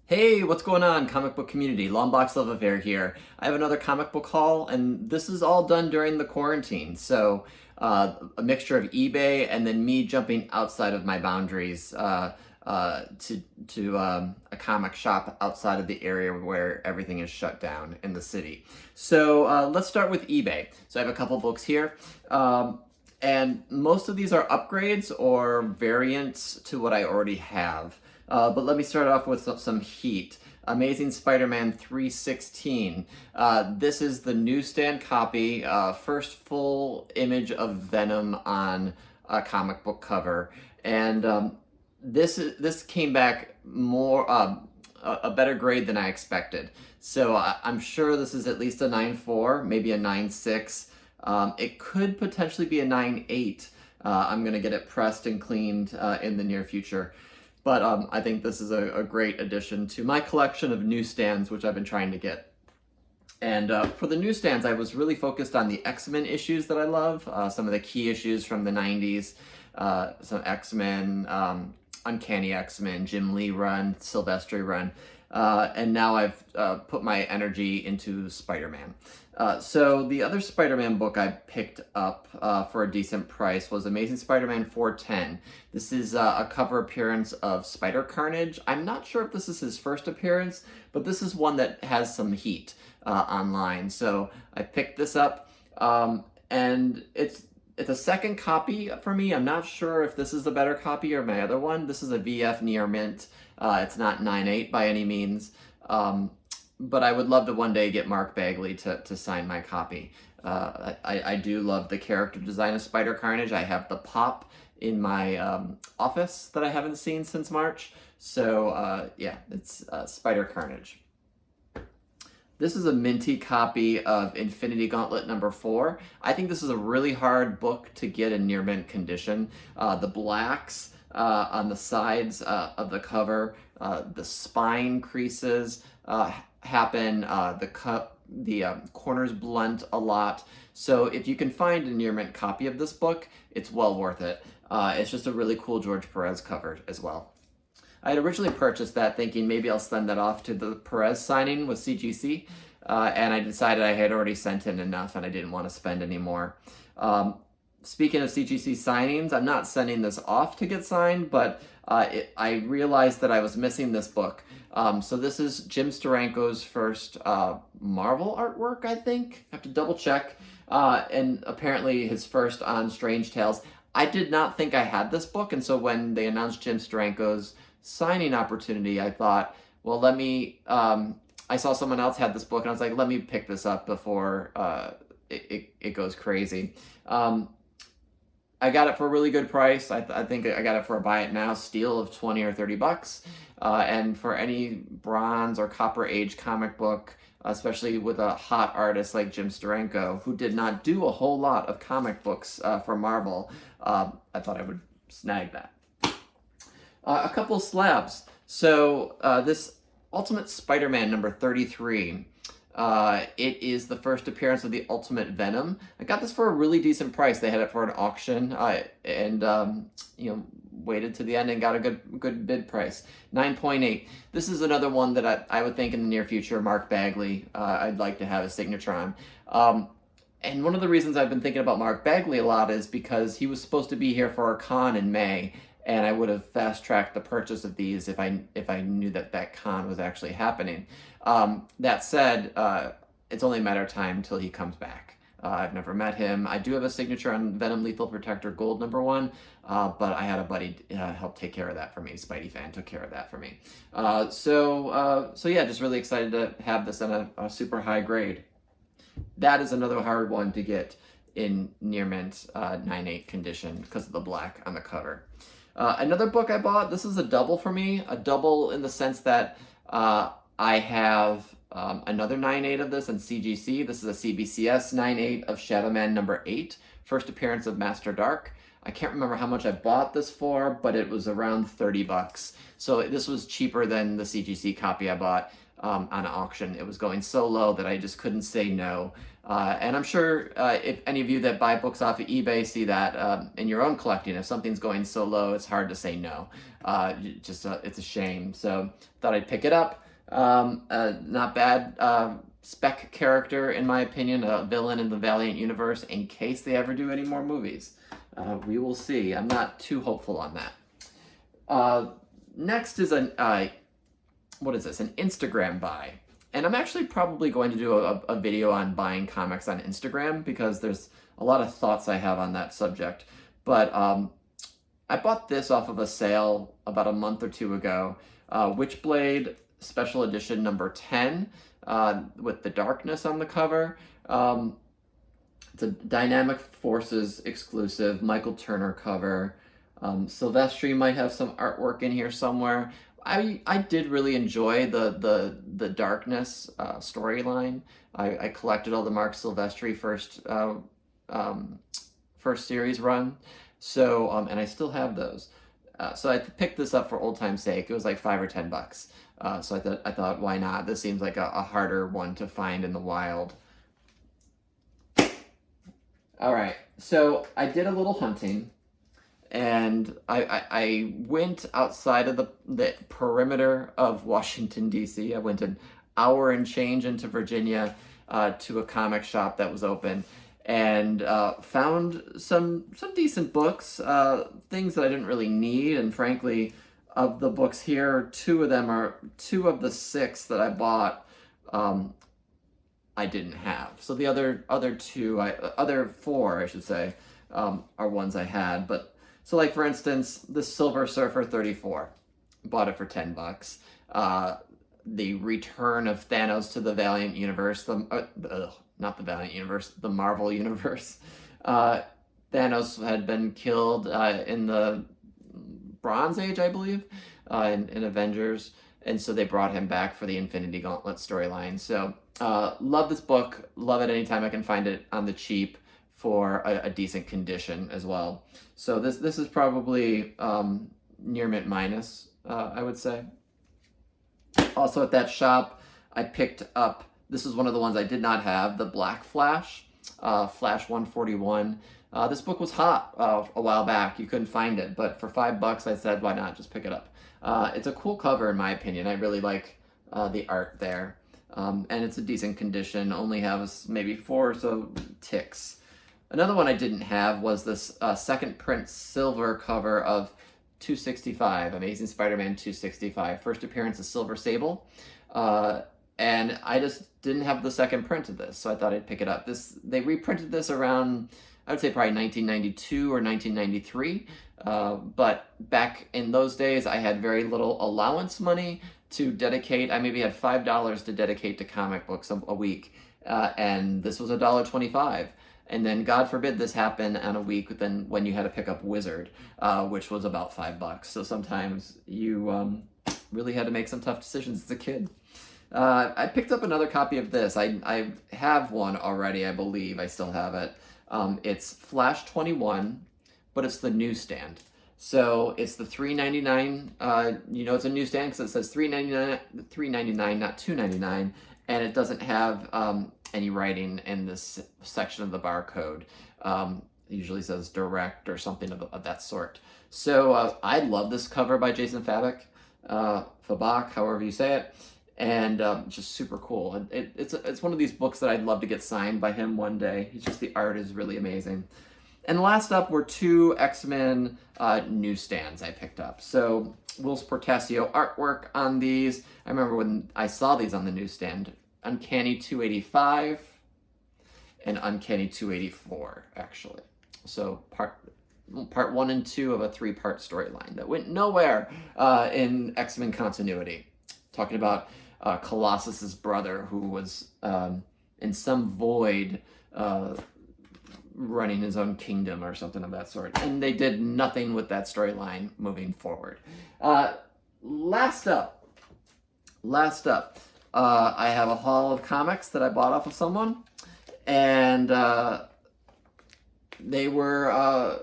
Hey, what's going on, comic book community? Longbox Love Affair here. I have another comic book haul, and this is all done during the quarantine. So, a mixture of eBay and then me jumping outside of my boundaries to a comic shop outside of the area where everything is shut down in the city. So, let's start with eBay. So, I have a couple books here. And most of these are upgrades or variants to what I already have. But let me start off with some heat. Amazing Spider-Man 316. This is the newsstand copy, first full image of Venom on a comic book cover. And this came back more a better grade than I expected. So I'm sure this is at least a 9.4, maybe a 9.6. It could potentially be a 9.8. I'm going to get it pressed and cleaned in the near future. But I think this is a great addition to my collection of newsstands, which I've been trying to get. And for the newsstands, I was really focused on the XMen issues that I love, some of the key issues from the 90s, some XMen, Uncanny X-Men, Jim Lee run, Silvestri run, and now I've put my energy into Spider-Man. So the other Spider-Man book I picked up for a decent price was Amazing Spider-Man 410. This is a cover appearance of Spider-Carnage. I'm not sure if this is his first appearance, but this is one that has some heat online. So I picked this up, and it's a second copy for me. I'm not sure if this is a better copy or my other one. This is a VF near mint. It's not 9.8 by any means. But I would love to one day get Mark Bagley to sign my copy. I do love the character design of Spider-Carnage. I have the pop in my office that I haven't seen since March. So yeah, it's Spider-Carnage. This is a minty copy of Infinity Gauntlet number 4. I think this is a really hard book to get in near mint condition. The blacks on the sides of the cover, the spine creases happen, the corners blunt a lot. So if you can find a near mint copy of this book, it's well worth it. It's just a really cool George Perez cover as well. I had originally purchased that thinking maybe I'll send that off to the Perez signing with CGC, and I decided I had already sent in enough and I didn't want to spend any more. Speaking of CGC signings, I'm not sending this off to get signed, but I realized that I was missing this book. So this is Jim Steranko's first Marvel artwork, I think. I have to double check. And apparently his first on Strange Tales. I did not think I had this book, and so when they announced Jim Steranko's signing opportunity, I thought, well, let me, I saw someone else had this book, and I was like, let me pick this up before it goes crazy. I got it for a really good price. I think I got it for a buy it now steal of 20 or 30 bucks. And for any bronze or copper age comic book, especially with a hot artist like Jim Steranko, who did not do a whole lot of comic books for Marvel, I thought I would snag that. A couple slabs. So this Ultimate Spider-Man number 33. It is the first appearance of the Ultimate Venom. I got this for a really decent price. They had it for an auction, and you know, waited to the end and got a good bid price. 9.8. This is another one that I would think in the near future, Mark Bagley, I'd like to have a signature on. And one of the reasons I've been thinking about Mark Bagley a lot is because he was supposed to be here for our con in May, and I would have fast-tracked the purchase of these if I knew that con was actually happening. That said, it's only a matter of time until he comes back. I've never met him. I do have a signature on Venom Lethal Protector Gold number 1, but I had a buddy help take care of that for me. Spidey fan took care of that for me. So yeah, just really excited to have this in a super high grade. That is another hard one to get in near mint 9.8 condition because of the black on the cover. Another book I bought, this is a double for me, a double in the sense that I have another 9.8 of this in CGC. This is a CBCS 9.8 of Shadow Man number 8, first appearance of Master Dark. I can't remember how much I bought this for, but it was around 30 bucks. So this was cheaper than the CGC copy I bought on auction. It was going so low that I just couldn't say no. And I'm sure if any of you that buy books off of eBay see that in your own collecting, if something's going so low, it's hard to say no. It's a shame. So thought I'd pick it up. Not bad spec character, in my opinion, a villain in the Valiant universe in case they ever do any more movies. We will see. I'm not too hopeful on that. Next is what is this? An Instagram buy. And I'm actually probably going to do a video on buying comics on Instagram because there's a lot of thoughts I have on that subject. But I bought this off of a sale about a month or two ago. Witchblade Special Edition number 10 with the darkness on the cover. It's a Dynamic Forces exclusive Michael Turner cover. Silvestri might have some artwork in here somewhere. I did really enjoy the darkness storyline. I collected all the Mark Silvestri first series run, so and I still have those. So I picked this up for old time's sake. It was like $5 or $10. So I thought, why not? This seems like a harder one to find in the wild. All right, so I did a little hunting. And I went outside of the perimeter of Washington, D.C. I went an hour and change into Virginia to a comic shop that was open and found some decent books, things that I didn't really need. And frankly, of the books here, two of the 6 that I bought I didn't have. So the other 4, I should say, are ones I had. But so, like, for instance, the Silver Surfer 34, bought it for $10. The return of Thanos to the Valiant universe, not the Valiant universe, the Marvel universe. Thanos had been killed in the Bronze Age, I believe, in Avengers, and so they brought him back for the Infinity Gauntlet storyline. So, love this book, love it anytime I can find it on the cheap for a decent condition as well. So this is probably near mint minus, I would say. Also at that shop, I picked up, this is one of the ones I did not have, the Black Flash, Flash 141. This book was hot a while back. You couldn't find it, but for $5, I said, why not? Just pick it up. It's a cool cover, in my opinion. I really like the art there. And it's a decent condition, only has maybe 4 or so ticks. Another one I didn't have was this second print silver cover of 265, Amazing Spider-Man 265. First appearance of Silver Sable. And I just didn't have the second print of this, so I thought I'd pick it up. They reprinted this around, I would say probably 1992 or 1993. But back in those days, I had very little allowance money to dedicate. I maybe had $5 to dedicate to comic books a week. And this was $1.25. And then, God forbid, this happened on a week then when you had to pick up Wizard, which was about $5. So sometimes you really had to make some tough decisions as a kid. I picked up another copy of this. I have one already, I believe. I still have it. It's Flash 21, but it's the newsstand. So it's the $3.99. It's a newsstand because it says $3.99, not $2.99, and it doesn't have any writing in this section of the barcode. It usually says direct or something of that sort. So I love this cover by Jason Fabok, however you say it, and just super cool. And it's one of these books that I'd love to get signed by him one day. The art is really amazing. And last up were 2 XMen newsstands I picked up. So Will Portasio artwork on these. I remember when I saw these on the newsstand. Uncanny 285 and Uncanny 284, actually. So part 1 and 2 of a 3-part storyline that went nowhere in X-Men continuity. Talking about Colossus's brother who was in some void running his own kingdom or something of that sort. And they did nothing with that storyline moving forward. Last up, I have a haul of comics that I bought off of someone, and they were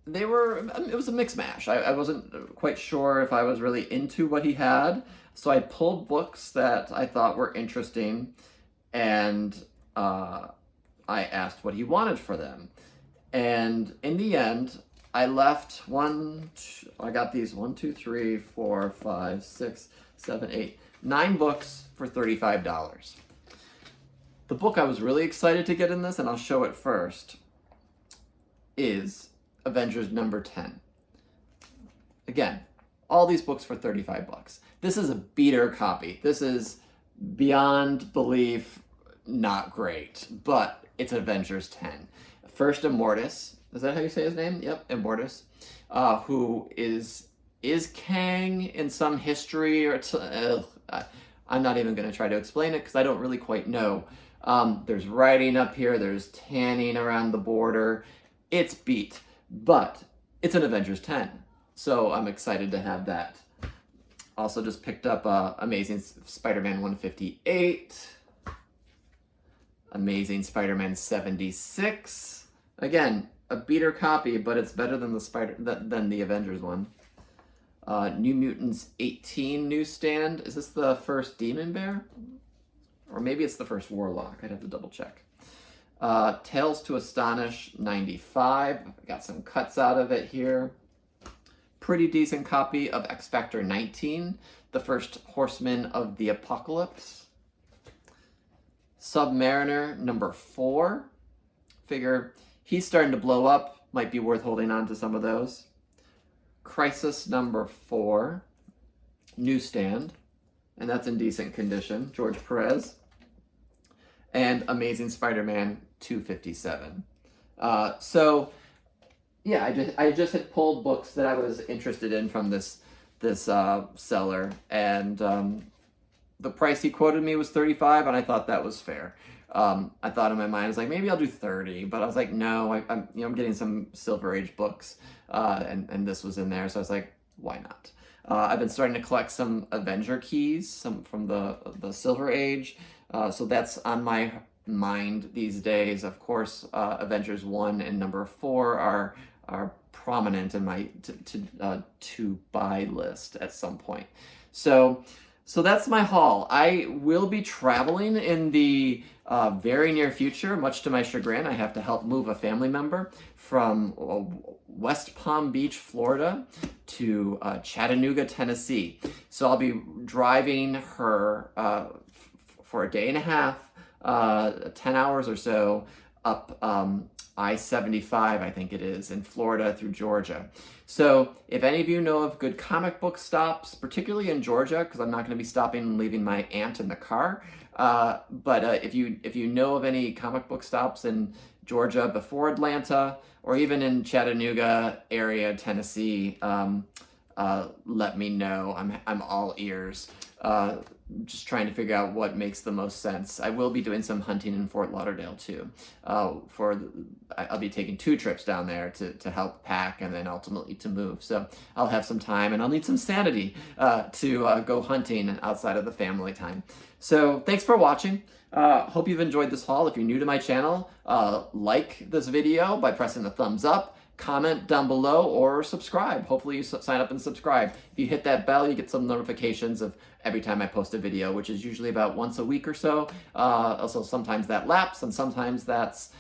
it was a mix mash. I wasn't quite sure if I was really into what he had, so I pulled books that I thought were interesting, and I asked what he wanted for them. And in the end, I left I got these 9 books for $35. The book I was really excited to get in this, and I'll show it first, is Avengers number 10. Again, all these books for 35 bucks. This is a beater copy. This is beyond belief not great, but it's Avengers 10. First Immortus, is that how you say his name? Yep, Immortus, who is Kang in some history, or I'm not even going to try to explain it because I don't really quite know. There's writing up here, there's tanning around the border. It's beat, but it's an Avengers 10, so I'm excited to have that. Also just picked up Amazing Spider-Man 158, Amazing Spider-Man 76. Again, a beater copy, but it's better than the Avengers one. New Mutants 18 newsstand. Is this the first Demon Bear? Or maybe it's the first Warlock. I'd have to double check. Tales to Astonish 95. I got some cuts out of it here. Pretty decent copy of X Factor 19, the first Horseman of the Apocalypse. Submariner number 4. Figure he's starting to blow up. Might be worth holding on to some of those. Crisis number 4. Newsstand. And that's in decent condition. George Perez. And Amazing Spider-Man 257. So yeah, I just had pulled books that I was interested in from this seller, and the price he quoted me was $35, and I thought that was fair. I thought in my mind, I was like, maybe I'll do $30, but I was like, no, I'm getting some Silver Age books, and this was in there, so I was like, why not? I've been starting to collect some Avenger keys, some from the Silver Age, so that's on my mind these days. Of course, Avengers 1 and number 4 are prominent in my to buy list at some point. So that's my haul. I will be traveling in the very near future, much to my chagrin. I have to help move a family member from West Palm Beach, Florida to Chattanooga, Tennessee. So I'll be driving her for a day and a half, 10 hours or so, up I-75, I think it is, in Florida through Georgia. So if any of you know of good comic book stops, particularly in Georgia, because I'm not going to be stopping and leaving my aunt in the car, but if you know of any comic book stops in Georgia before Atlanta, or even in Chattanooga area, Tennessee, let me know. I'm all ears. Just trying to figure out what makes the most sense. I will be doing some hunting in Fort Lauderdale too. I'll be taking 2 trips down there to help pack and then ultimately to move. So I'll have some time, and I'll need some sanity to go hunting outside of the family time. So thanks for watching. Hope you've enjoyed this haul. If you're new to my channel, like this video by pressing the thumbs up. Comment down below or subscribe. Hopefully you sign up and subscribe. If you hit that bell, you get some notifications of every time I post a video, which is usually about once a week or so. Also, sometimes that laps, and sometimes that's